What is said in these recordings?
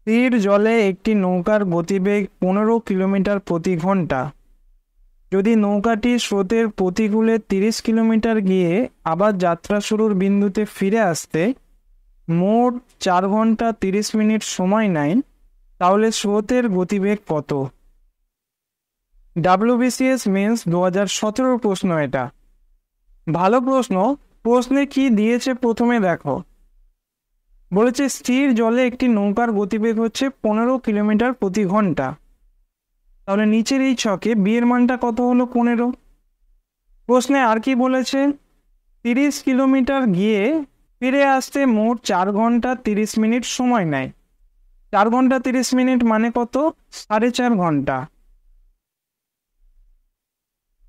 স্থির জলে একটি নৌকার গতিবেগ 15 কিলোমিটার প্রতি ঘন্টা। যদি নৌকাটি স্রোতের প্রতিকূলে 30 কিলোমিটার গিয়ে আবার যাত্রা শুরুর বিন্দুতে ফিরে আসতে মোট 4 ঘন্টা 30 মিনিট সময় নেয়, তাহলে স্রোতের গতিবেগ কত? WBCS মেন্স 2017 প্রশ্ন। এটা ভালো প্রশ্ন। প্রশ্নে কি দিয়েছে প্রথমে দেখো। বলেছে স্থির জলে একটি নৌকার গতিবেগ হচ্ছে 15 কিলোমিটার প্রতি ঘন্টা। তাহলে নিচের এই ছকে বি এর মানটা কত হলো? 15। প্রশ্নে আর কি বলেছে? 30 কিলোমিটার গিয়ে ফিরে আসতে মোট 4 ঘন্টা 30 মিনিট সময় নেয়। 4 ঘন্টা 30 মিনিট মানে কত? 4.5 ঘন্টা।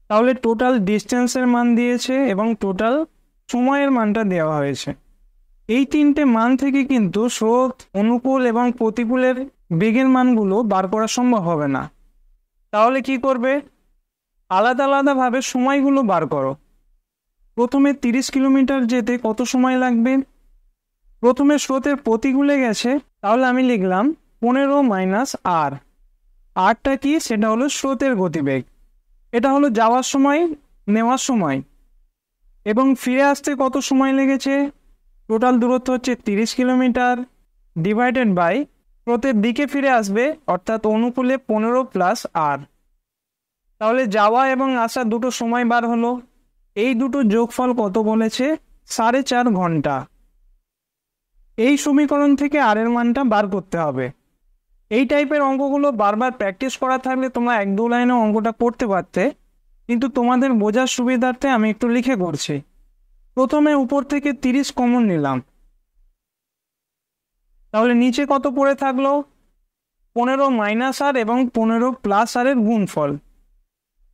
তাহলে টোটাল ডিস্টেন্সের মান দিয়েছে এবং টোটাল সময়ের মানটা দেওয়া হয়েছে। এই তিনটে মান থেকে কিন্তু স্রোত, অনুকূল এবং প্রতিকূলের বেগের মানগুলো বার করা সম্ভব হবে না। তাহলে কি করবে? আলাদা আলাদাভাবে সময়গুলো বার করো। প্রথমে 30 কিলোমিটার যেতে কত সময় লাগবে? প্রথমে স্রোতের প্রতিকূলে গেছে, তাহলে আমি লিখলাম 15 মাইনাস আর। আরটা কি? সেটা হলো স্রোতের গতিবেগ। এটা হলো যাওয়ার সময়, নেওয়ার সময়। এবং ফিরে আসতে কত সময় লেগেছে? টোটাল দূরত্ব হচ্ছে 30 কিলোমিটার ডিভাইডেড বাই স্রোতের দিকে ফিরে আসবে, অর্থাৎ অনুকূলে 15 প্লাস আর। তাহলে যাওয়া এবং আসা দুটো সময় বার হলো। এই দুটো যোগফল কত বলেছে? 4.5 ঘন্টা। এই সমীকরণ থেকে আর এর মানটা বার করতে হবে। এই টাইপের অঙ্কগুলো বারবার প্র্যাকটিস করা থাকলে তোমরা 1-2 লাইনে অঙ্কটা করতে পারতে, কিন্তু তোমাদের বোঝার সুবিধার্থে আমি একটু লিখে করছি। প্রথমে উপর থেকে 30 কমন নিলাম, তাহলে নিচে কত পড়ে থাকলো? 15 মাইনাস আর এবং 15 প্লাস আর এর গুণফল।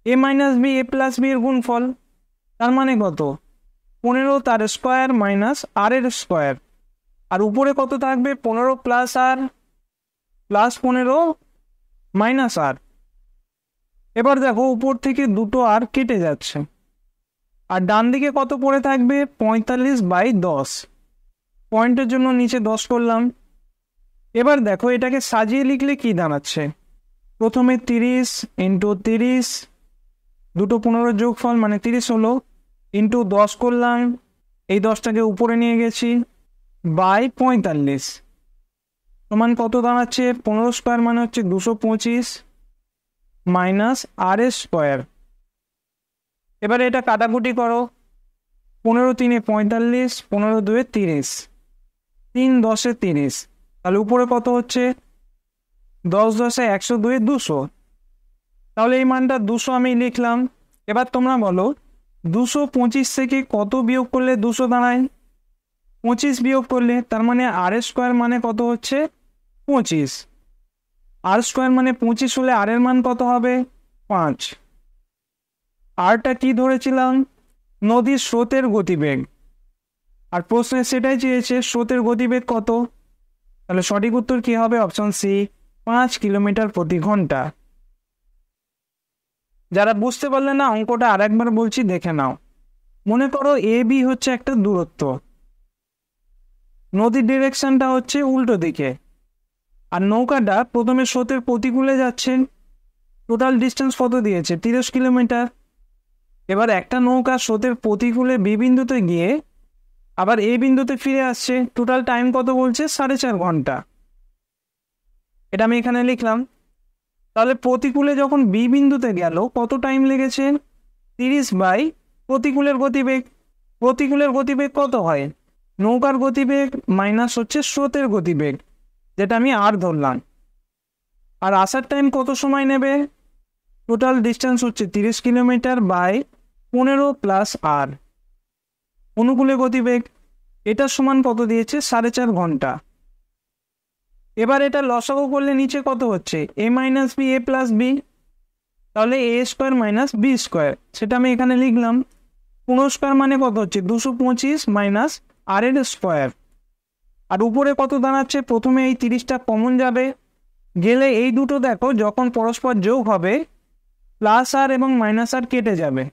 এ মাইনাস বি, এ প্লাস বি এর গুণফল। তার মানে কত? 15 তার স্কোয়ার মাইনাস আর এর স্কোয়ার। আর উপরে কত থাকবে? 15 প্লাস আর প্লাস 15 মাইনাস আর। এবার দেখো উপর থেকে দুটো আর কেটে যাচ্ছে, আর ডান দিকে কত পড়ে থাকবে? 45/10। পয়েন্টের জন্য নিচে 10 করলাম। এবার দেখো এটাকে সাজিয়ে লিখলে কি দাঁড়াচ্ছে? প্রথমে 30 ইন্টু 30, দুটো 15 যোগফল মানে 30 হলো, ইন্টু 10 করলাম, এই 10টাকে উপরে নিয়ে গেছি, বাই 45 সমান কত দাঁড়াচ্ছে? 15 স্কোয়ার মানে হচ্ছে 225 মাইনাস আর এর স্কোয়ার। এবারে এটা কাটাকুটি করো। 15 3 45, 15 2 30, 3 10 30। তাহলে উপরে কত হচ্ছে? 10 10 102, 200। তাহলে এই মানটা 200 আমি লিখলাম। এবার তোমরা বলো 225 থেকে কত বিয়োগ করলে 200 দাঁড়ায়? 25 বিয়োগ করলে, তার মানে আর স্কোয়ার মানে কত হচ্ছে? 25। আর স্কোয়ার মানে 25 হলে আর এর মান কত হবে? 5। আরটা কি ধরেছিলাম? নদীর স্রোতের গতিবেগ। আর প্রশ্নে সেটাই চেয়েছে, স্রোতের গতিবেগ কত? তাহলে সঠিক উত্তর কি হবে? অপশন সি, 5 কিলোমিটার প্রতি ঘন্টা। যারা বুঝতে পারলে না, অঙ্কটা আর একবার বলছি, দেখে নাও। মনে করো এ বি হচ্ছে একটা দূরত্ব, নদীর ডিরেকশনটা হচ্ছে উল্টো দিকে, আর নৌকাটা প্রথমে স্রোতের প্রতিকূলে যাচ্ছেন। টোটাল ডিস্টেন্স কত দিয়েছে? 30 কিলোমিটার। এবার একটা নৌকা স্রোতের প্রতিকূলে বি বিন্দুতে গিয়ে আবার এ বিন্দুতে ফিরে আসছে। টোটাল টাইম কত বলছে? 4.5 ঘন্টা। এটা আমি এখানে লিখলাম। তাহলে প্রতিকূলে যখন বি বিন্দুতে গেল কত টাইম লেগেছে? 30 বাই প্রতিকূলের গতিবেগ। প্রতিকূলের গতিবেগ কত হয়? নৌকার গতিবেগ মাইনাস হচ্ছে স্রোতের গতিবেগ, যেটা আমি আর ধরলাম। আর আসার টাইম কত সময় নেবে? টোটাল ডিস্টেন্স হচ্ছে 30 কিলোমিটার বাই 15 প্লাস আর। অনুকূলে গতিবেগ এটার সমান কত দিয়েছে? 4.5 ঘন্টা। এবার এটা লসাগু করলে নিচে কত হচ্ছে? এ মাইনাস বি, এ প্লাস বি। তাহলে এ স্কোয়ার মাইনাস বি স্কোয়ার, সেটা আমি এখানে লিখলাম। 15 স্কোয়ার মানে কত হচ্ছে? 225 মাইনাস আর এর স্কোয়ার। আর উপরে কত দাঁড়াচ্ছে? প্রথমে এই 30টা কমন যাবে, গেলে এই দুটো দেখো যখন পরস্পর যোগ হবে প্লাস আর এবং মাইনাস আর কেটে যাবে।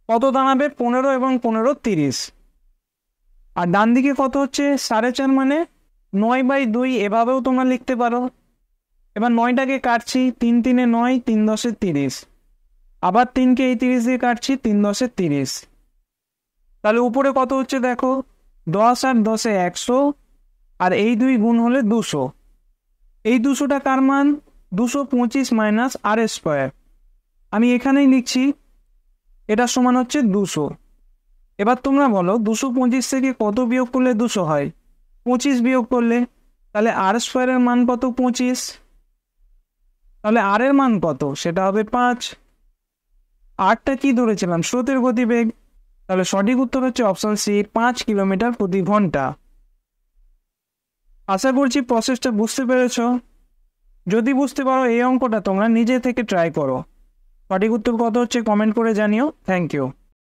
কত দাঁড়াবে? 15 এবং 15 30। আর ডান দিকে কত হচ্ছে? 4.5 মানে 9/2 এভাবেও তোমরা লিখতে পারো। এবার 9টাকে কাটছি, 3 3 9, 3 10 30, আবার 3কে এই 30 দিয়ে কাটছি, 3 10 30। তাহলে উপরে কত হচ্ছে দেখো, 10 আর 10 100, আর এই 2 গুণ হলে 200। এই 200টা কার মান? 225 মাইনাস আর স্কোয়ার। আমি এখানেই লিখছি, এটা সমান হচ্ছে 200। এবার তোমরা বলো 225 থেকে কত বিয়োগ করলে 200 হয়? 25 বিয়োগ করলে। তাহলে আর স্কোয়ারের মান কত? 25। তাহলে আর এর মান কত? সেটা হবে 5। আরটা কি ধরেছিলাম? স্রোতের গতিবেগ। তাহলে সঠিক উত্তর হচ্ছে অপশন সি, 5 কিলোমিটার প্রতি ঘন্টা। আশা করছি প্রসেসটা বুঝতে পেরেছ। যদি বুঝতে পারো এই অঙ্কটা তোমরা নিজে থেকে ট্রাই করো। সঠিক উত্তর কত হচ্ছে কমেন্ট করে জানিও। Thank you.